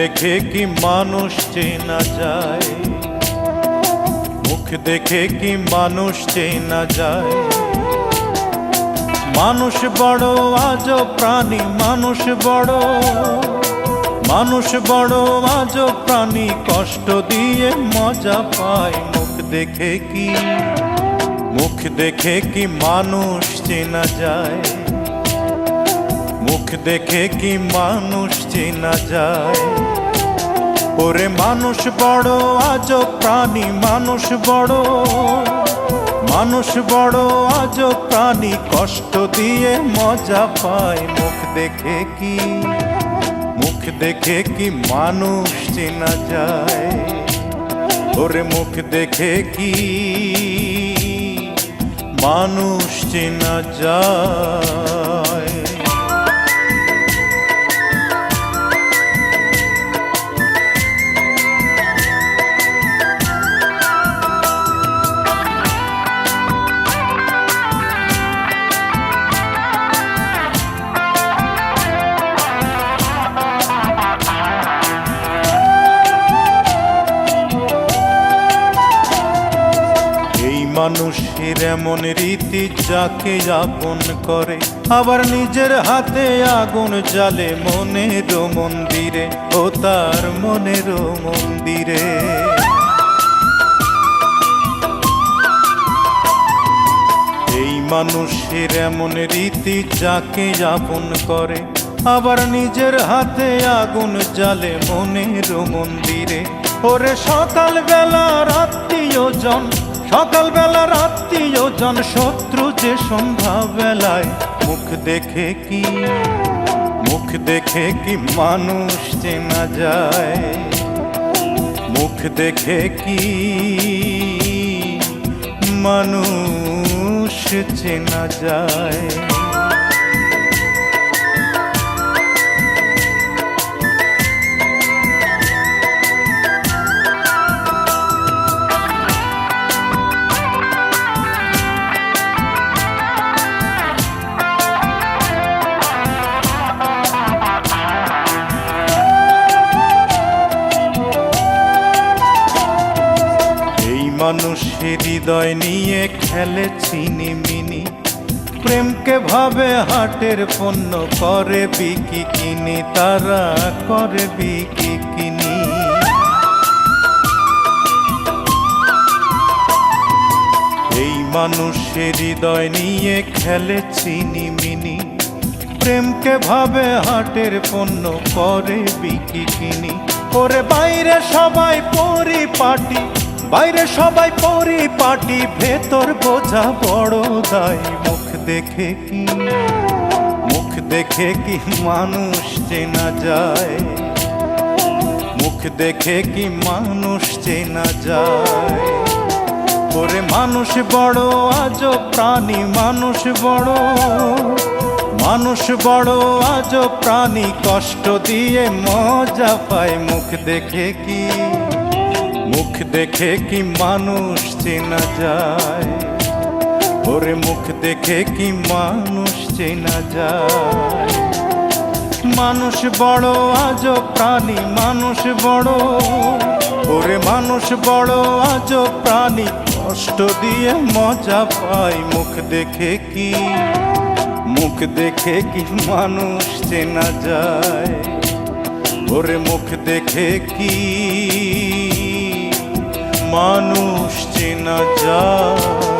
দেখে কি মানুষ চেনা যায়, মুখ দেখে কি মানুষ চেনা যায়। মানুষ বড় আজব প্রাণী, মানুষ বড় আজব প্রাণী, কষ্ট দিয়ে মজা পায়। মুখ দেখে কি মানুষ চেনা যায়, মুখ দেখে কি মানুষ চেনা যায়। ওরে মানুষ বড় আজব প্রাণী, মানুষ বড় আজব প্রাণী, কষ্ট দিয়ে মজা পায়। মুখ দেখে কি মানুষ চেনা যায়। ওরে মুখ দেখে কি মানুষ চেনা যায়। মানুষের এমন রীতি, যাকে আপন করে আবার নিজের হাতে আগুন জ্বালে মনের মন্দিরে, ও তার মনের মন্দিরে। এই মানুষের এমন রীতি, যাকে আপন করে আবার নিজের হাতে আগুন জ্বালে মনের মন্দিরে। ওরে সকালবেলা আত্মীয়জন, শত্রু যে সন্ধ্যা বেলায়। মুখ দেখে কি মানুষ চেনা যায়, মুখ দেখে কি মানুষ চেনা যায়। মানুষের হৃদয় নিয়ে খেলে ছিনিমিনি, প্রেমকে ভাবে হাটের পণ্য, করে বিকি কিনি, তারা করে বিকি কিনি। এই মানুষের হৃদয় নিয়ে খেলে ছিনিমিনি, প্রেমকে ভাবে হাটের পণ্য, করে বিকি কিনি। ওরে বাইরে সবাই পরিপাটি, ভেতর বোঝা বড় দায়। মুখ দেখে কি মানুষ চেনা যায়, মুখ দেখে কি মানুষ চেনা যায়। ওরে মানুষ বড় আজব প্রাণী, মানুষ বড় আজব প্রাণী, কষ্ট দিয়ে মজা পায়। মুখ দেখে কি মানুষ চেনা যায়। ওরে মুখ দেখে কি মানুষ চেনা যায়। মানুষ বড় আজব প্রাণী, ওরে মানুষ বড় আজব প্রাণী, কষ্ট দিয়ে মজা পায়। মুখ দেখে কি মানুষ চেনা যায়। ওরে মুখ দেখে কি মানুষ চেনা যায়।